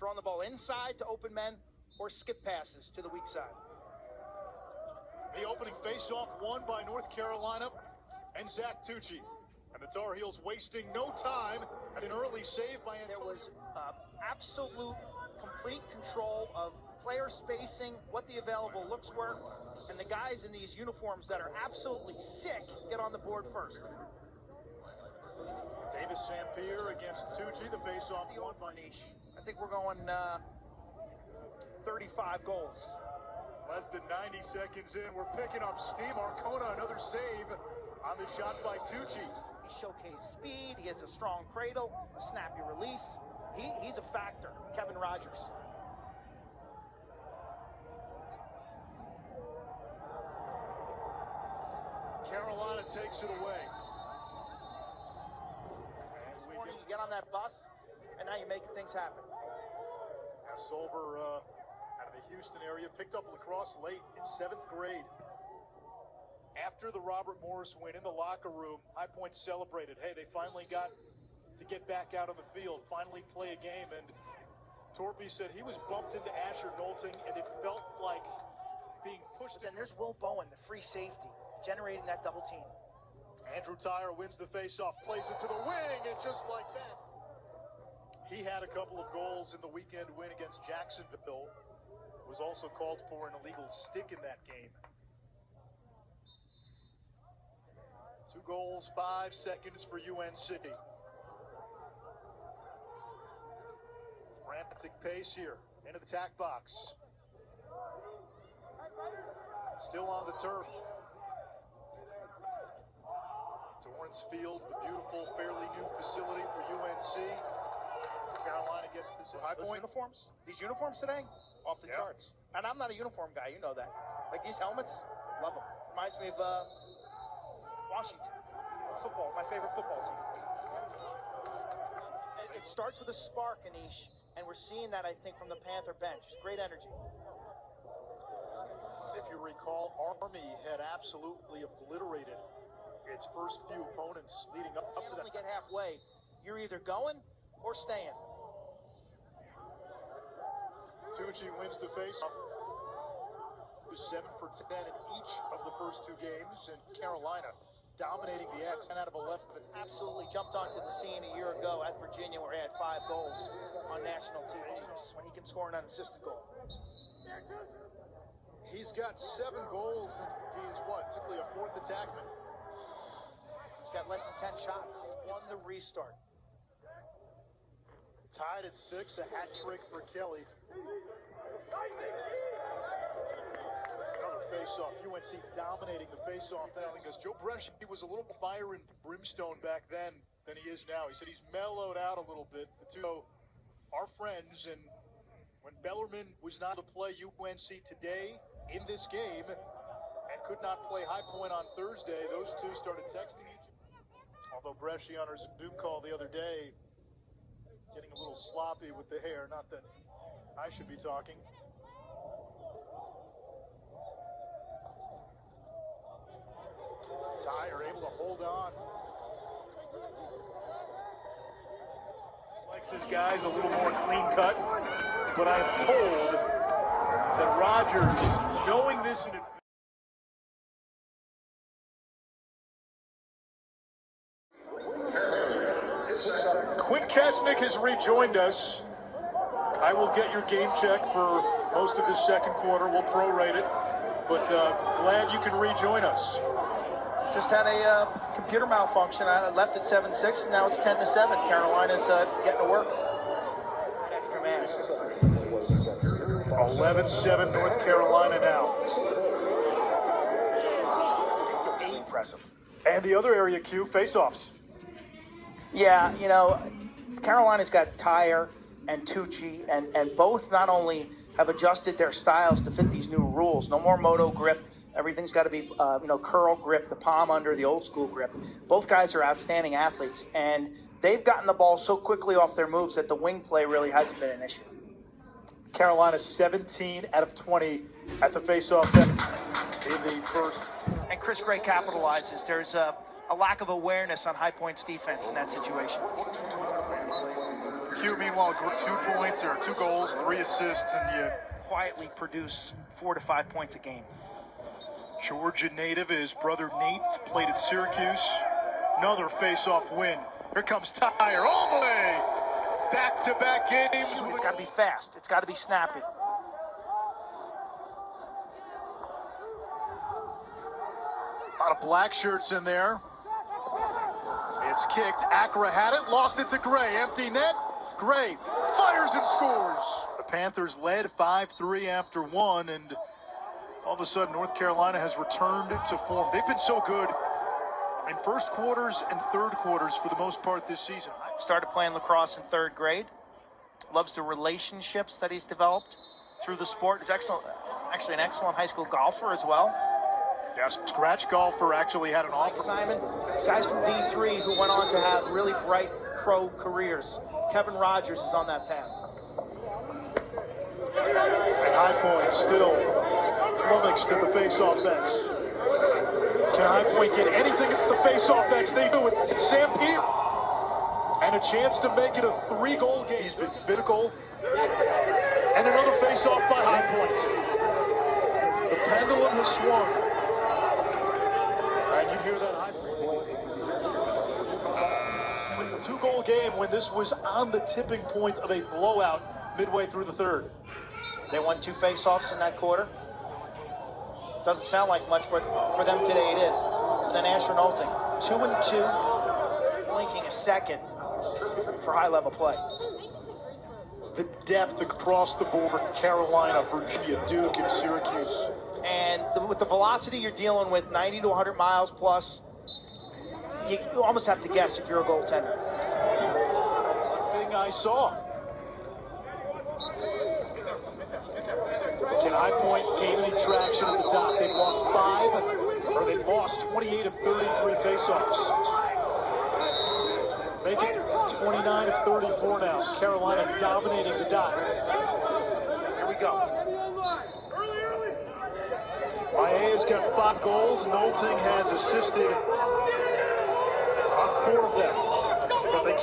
throwing the ball inside to open men or skip passes to the weak side. The opening face-off won by North Carolina and Zac Tucci. And the Tar Heels wasting no time at an early save by Antonio. There was absolute, complete control of player spacing, what the available looks were, and the guys in these uniforms that are absolutely sick get on the board first. Davis St. Pierre against Tucci, the face-off one by Niche. I think we're going 35 goals. Less than 90 seconds in, we're picking up steam. Arcona, another save on the shot by Tucci. He showcased speed, he has a strong cradle, a snappy release. He's a factor, Kevin Rogers. Carolina takes it away. This morning you get on that bus, and now you're making things happen. Solver out of the Houston area, picked up lacrosse late in 7th grade. After the Robert Morris win in the locker room, High Point celebrated. Hey, they finally got to get back out on the field, finally play a game. And Torpy said he was bumped into Asher Knowlton, and it felt like being pushed. Then there's Will Bowen, the free safety, generating that double team. Andrew Tyeryar wins the faceoff, plays it to the wing, and just like that, he had a couple of goals in the weekend win against Jacksonville. Was also called for an illegal stick in that game. 2 goals, 5 seconds for UNC. Frantic pace here into the attack box. Still on the turf. Torrance Field, the beautiful, fairly new facility for UNC. Carolina gets position. High Point uniforms? These uniforms today? Off the charts. And I'm not a uniform guy, you know that. Like these helmets, love them. Reminds me of Washington. Football, my favorite football team. It starts with a spark, Anish, and we're seeing that, I think, from the Panther bench. Great energy. If you recall, Army had absolutely obliterated its first few opponents leading up to that. You only get halfway. You're either going or staying. Tucci wins the faceoff. Was 7 for 10 in each of the first 2 games, and Carolina dominating the X 10 out of 11. Absolutely jumped onto the scene a year ago at Virginia, where he had 5 goals on national TV when he can score an unassisted goal. He's got 7 goals, and he's what? Typically a 4th attackman. He's got less than 10 shots. Won the restart. Tied at 6, a hat trick for Kelly. Another face-off. UNC dominating the face-off now because Joe Brescia, he was a little fire and brimstone back then than he is now. He said he's mellowed out a little bit. The two are friends, and when Bellarmine was not to play UNC today in this game and could not play High Point on Thursday, those two started texting each other. Although Brescia on our Zoom call the other day, getting a little sloppy with the hair, not that I should be talking. Tyeryar able to hold on. Likes his guys a little more clean cut, but I'm told that Rogers, knowing this in advance, Quint Kesnick has rejoined us. I will get your game check for most of this second quarter. We'll prorate it, but glad you can rejoin us. Just had a computer malfunction. I left at 7-6, and now it's 10-7. Carolina's getting to work. That extra man. 11-7 North Carolina now. Impressive. And the other area, Q, face-offs. Yeah, you know, Carolina's got Tyeryar and Tucci, and both not only have adjusted their styles to fit these new rules. No more moto grip. Everything's got to be, curl grip, the palm under, the old school grip. Both guys are outstanding athletes, and they've gotten the ball so quickly off their moves that the wing play really hasn't been an issue. Carolina 17 out of 20 at the face-off in the first. And Chris Gray capitalizes. There's a lack of awareness on High Point's defense in that situation. Q, meanwhile, 2 points or 2 goals, 3 assists, and you Quietly produce 4 to 5 points a game. Georgia native, his brother Nate played at Syracuse. Another face-off win. Here comes Tyeryar all the way. Back-to-back games. It's got to be fast. It's got to be snappy. A lot of black shirts in there. It's kicked. Accra had it, lost it to Gray. Empty net. Gray fires and scores. The Panthers led 5-3 after 1, and all of a sudden North Carolina has returned to form. They've been so good in first quarters and third quarters for the most part this season. Started playing lacrosse in 3rd grade. Loves the relationships that he's developed through the sport. He's excellent, actually an excellent high school golfer as well. Yes, scratch golfer actually had an Mike offer. Simon, guys from D3 who went on to have really bright pro careers. Kevin Rogers is on that path. And High Point still flummoxed at the face-off X. Can High Point get anything at the face-off X? They do it. It's Sam Peter. And a chance to make it a 3-goal game. He's been physical. And another face-off by High Point. The pendulum has swung. And you hear that High Point. It's a 2-goal game when this was on the tipping point of a blowout midway through the 3rd. They won 2 face-offs in that quarter. Doesn't sound like much, but for them today it is. And then Asher Knowlton, 2-2, blinking a second for high-level play. The depth across the board for Carolina, Virginia, Duke, and Syracuse. And with the velocity you're dealing with, 90 to 100 miles plus, you almost have to guess if you're a goaltender. That's the thing I saw. Can High Point gain any traction at the top? They've lost 28 of 33 faceoffs. Make it 29 of 34 now. Carolina dominating the dot. Here we go. Maea's got 5 goals. Knowlton has assisted on 4 of them. But they